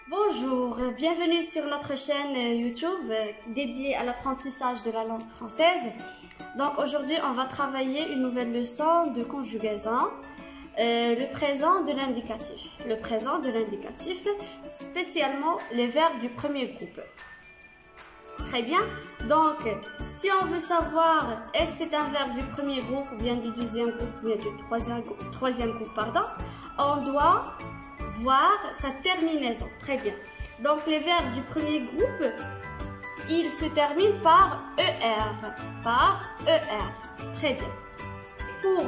Bonjour, bienvenue sur notre chaîne YouTube dédiée à l'apprentissage de la langue française. Donc aujourd'hui, on va travailler une nouvelle leçon de conjugaison, le présent de l'indicatif. Le présent de l'indicatif, spécialement les verbes du premier groupe. Très bien. Donc, si on veut savoir est-ce que c'est un verbe du premier groupe ou bien du deuxième groupe ou bien du troisième groupe, on doit voir sa terminaison. Très bien. Donc, les verbes du premier groupe, ils se terminent par ER. Par ER. Très bien. Pour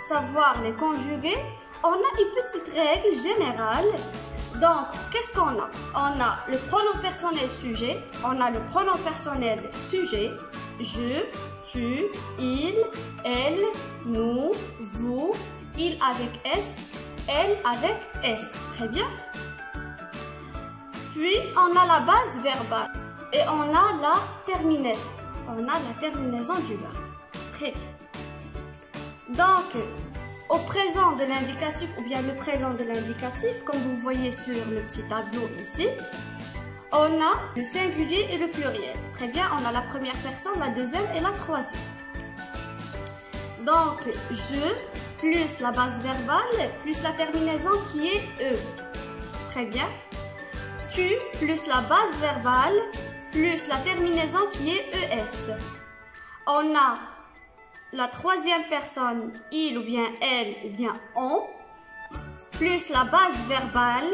savoir les conjuguer, on a une petite règle générale. Donc, qu'est-ce qu'on a? On a le pronom personnel sujet, on a le pronom personnel sujet, je, tu, il, elle, nous, vous, il avec S, elle avec S. Très bien. Puis, on a la base verbale et on a la terminaison. On a la terminaison du verbe. Très bien. Donc, au présent de l'indicatif ou bien le présent de l'indicatif, comme vous voyez sur le petit tableau ici, on a le singulier et le pluriel. Très bien, on a la première personne, la deuxième et la troisième. Donc, je plus la base verbale plus la terminaison qui est E. Très bien. Tu plus la base verbale plus la terminaison qui est ES. On a la troisième personne, il ou bien elle ou bien on, plus la base verbale,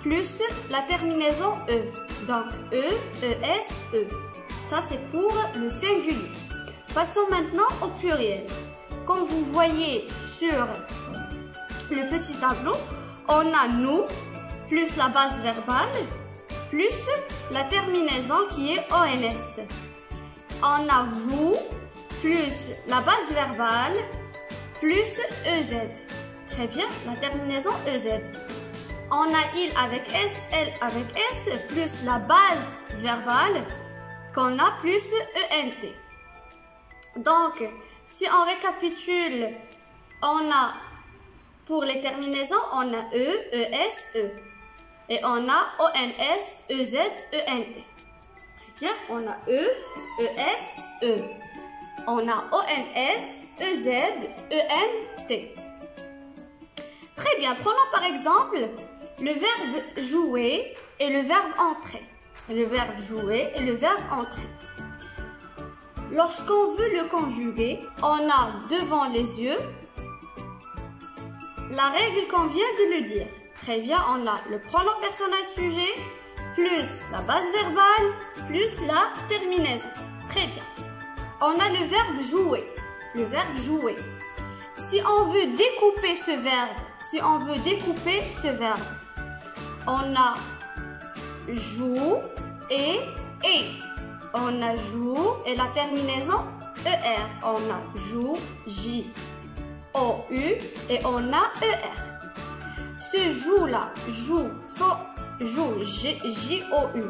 plus la terminaison E. Donc, E, ES, E. Ça, c'est pour le singulier. Passons maintenant au pluriel. Comme vous voyez sur le petit tableau, on a nous, plus la base verbale, plus la terminaison qui est ONS. On a vous, plus la base verbale, plus EZ. Très bien, la terminaison EZ. On a il avec S, elle avec S, plus la base verbale qu'on a plus ENT. Donc, si on récapitule, on a pour les terminaisons, on a E, ES, E. Et on a ONS, EZ, ENT. Très bien, on a E, ES, E. On a ONS, EZ, ENT. Très bien, prenons par exemple le verbe jouer et le verbe entrer. Le verbe jouer et le verbe entrer. Lorsqu'on veut le conjuguer, on a devant les yeux la règle qu'on vient de le dire. Très bien, on a le pronom personnel sujet plus la base verbale plus la terminaison. Très bien. On a le verbe jouer. Le verbe jouer. Si on veut découper ce verbe, on a joue et. On a joue et la terminaison ER. On a joue, J, O, U et on a ER. Ce joue-là, joue, J, O, U.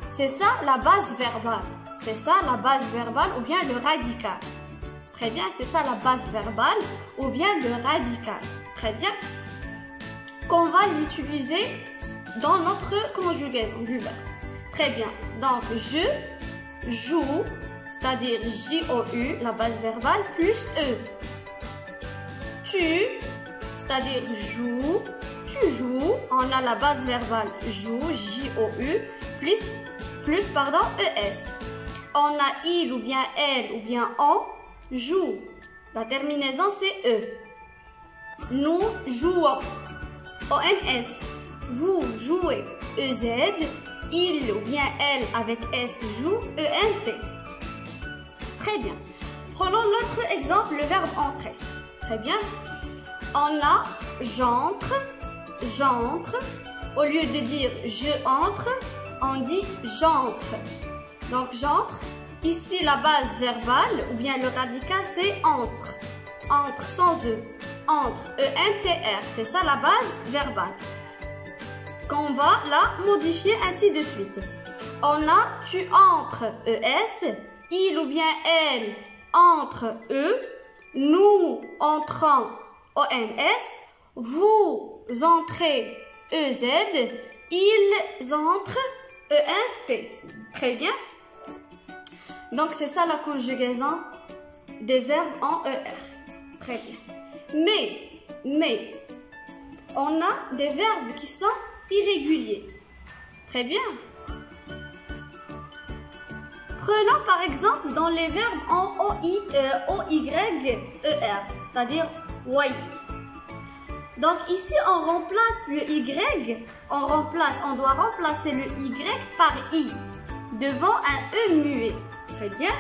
C'est ça la base verbale. C'est ça la base verbale ou bien le radical. Très bien, c'est ça la base verbale ou bien le radical. Très bien. Qu'on va l'utiliser dans notre conjugaison du verbe. Très bien. Donc, je joue, c'est-à-dire J-O-U, la base verbale, plus E. Tu, c'est-à-dire joue, tu joues, on a la base verbale joue, J-O-U, plus ES. On a il ou bien elle ou bien on joue. La terminaison c'est E. Nous jouons. ONS. Vous jouez. EZ. Il ou bien elle avec S joue. ENT. Très bien. Prenons l'autre exemple, le verbe entrer. Très bien. On a j'entre. J'entre. Au lieu de dire je entre, on dit j'entre. Donc, j'entre. Ici, la base verbale ou bien le radical, c'est entre. Entre sans E. Entre. E-N-T-R. C'est ça la base verbale. Qu'on va la modifier ainsi de suite. On a tu entres. E-S. Il ou bien elle entre. E. Nous entrons. O-N-S. Vous entrez. E-Z. Ils entrent, E-N-T. Très bien. Donc, c'est ça la conjugaison des verbes en ER. Très bien. Mais, on a des verbes qui sont irréguliers. Très bien. Prenons par exemple dans les verbes en O-Y-E-R, c'est-à-dire voyer. Donc ici, on remplace le Y, on doit remplacer le Y par I, devant un E muet. Très bien.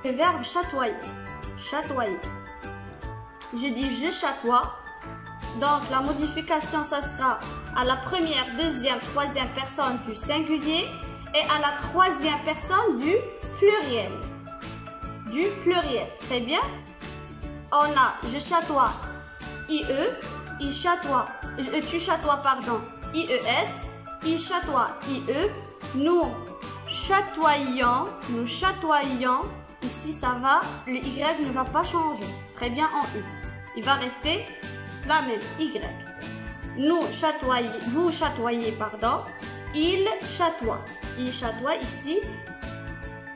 Le verbe chatoyer. Chatoyer. Je dis je chatoie. Donc la modification, ça sera à la première, deuxième, troisième personne du singulier et à la troisième personne du pluriel. Du pluriel. Très bien. On a je chatoie, IE, il chatoie, tu chatoies, pardon, IES, il chatoie, IE, nous chatoyons, ici ça va, le Y ne va pas changer, très bien en I, il va rester la même, Y. Nous chatoyons, vous chatoyez, pardon, il chatoie ici,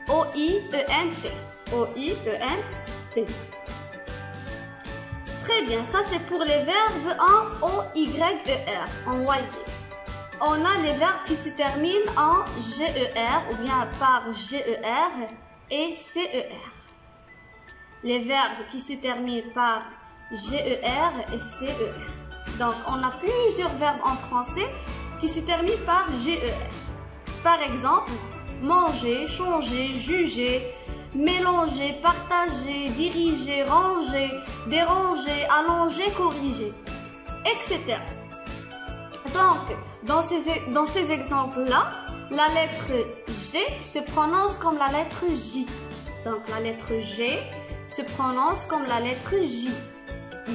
O-I-E-N-T, O-I-E-N-T. Très bien, ça c'est pour les verbes en O-Y-E-R, en voyer. On a les verbes qui se terminent en G-E-R ou bien par G-E-R et C-E-R. Les verbes qui se terminent par G-E-R et C-E-R. Donc, on a plusieurs verbes en français qui se terminent par G-E-R. Par exemple, manger, changer, juger, mélanger, partager, diriger, ranger, déranger, allonger, corriger, etc. Donc, dans ces exemples-là, la lettre G se prononce comme la lettre J. Donc, la lettre G se prononce comme la lettre J.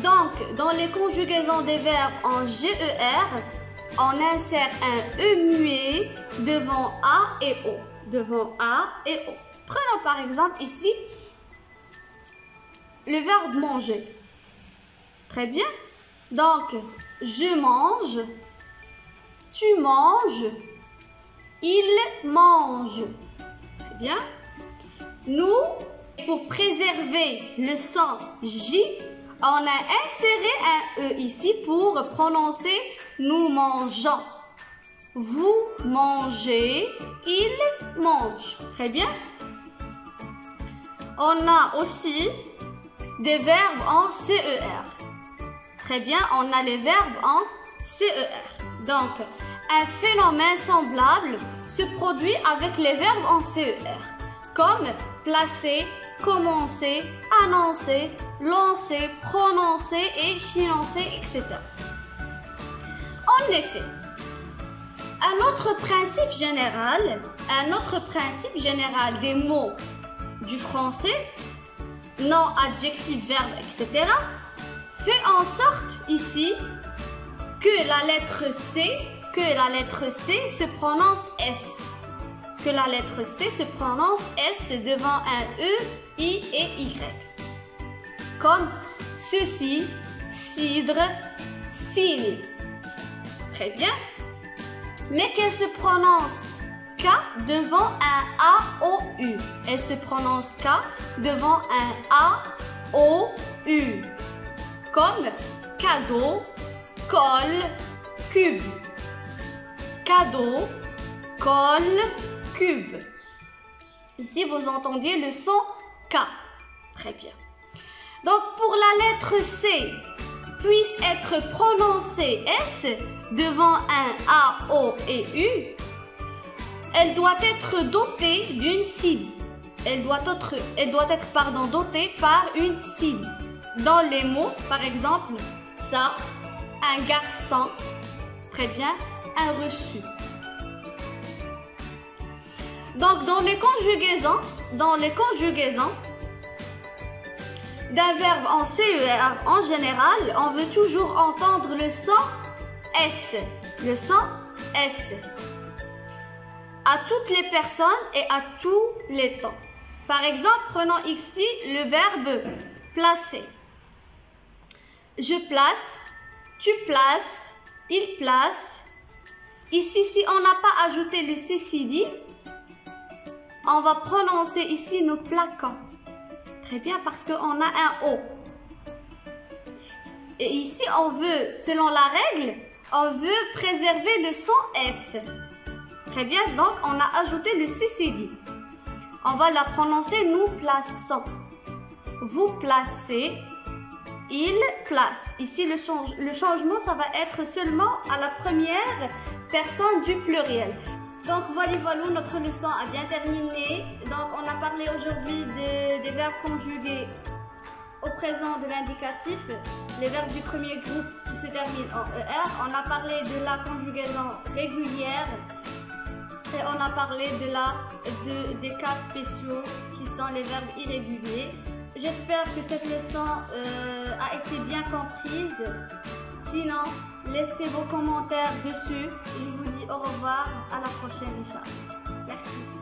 Donc, dans les conjugaisons des verbes en GER, on insère un E muet devant A et O. Devant A et O. Prenons par exemple ici le verbe manger. Très bien. Donc, je mange, tu manges, il mange. Très bien. Nous, pour préserver le son J, on a inséré un E ici pour prononcer nous mangeons. Vous mangez, il mange. Très bien. On a aussi des verbes en CER. Très bien, on a les verbes en CER. Donc, un phénomène semblable se produit avec les verbes en CER, comme placer, commencer, annoncer, lancer, prononcer et financer, etc. En effet, un autre principe général des mots du français, nom, adjectif, verbe, etc., fait en sorte ici que la lettre C se prononce S. Que la lettre C se prononce S devant un E, I et Y. Comme ceci, cidre, cine. Très bien. Mais qu'elle se prononce K devant un A-O-U. Elle se prononce K devant un A-O-U. Comme cadeau, colle, cube. Cadeau, colle, cube. Ici, vous entendiez le son K. Très bien. Donc, pour la lettre C, puisse être prononcée S devant un A, O et U, elle doit être dotée d'une cille. Elle doit être dotée par une cille. Dans les mots, par exemple, ça, un garçon, très bien, un reçu. Donc, dans les conjugaisons d'un verbe en CER, en général, on veut toujours entendre le son S. Le son S. À toutes les personnes et à tous les temps. Par exemple, prenons ici le verbe placer. Je place, tu places, il place, Ici, si on n'a pas ajouté le cécidi, on va prononcer ici nos plaquants. Très bien, parce qu'on a un O. Et ici, on veut, selon la règle, on veut préserver le son S. Très bien, donc on a ajouté le cécidi. On va la prononcer nous plaçons. Vous placez, il place. Ici, le changement, ça va être seulement à la première personne du pluriel. Donc voilà, notre leçon a bien terminé. Donc on a parlé aujourd'hui des verbes conjugués au présent de l'indicatif, les verbes du premier groupe qui se terminent en ER. On a parlé de la conjugaison régulière et on a parlé des cas spéciaux qui sont les verbes irréguliers. J'espère que cette leçon a été bien comprise. Sinon, laissez vos commentaires dessus. Je vous dis au revoir, à la prochaine, Inch'Allah. Merci.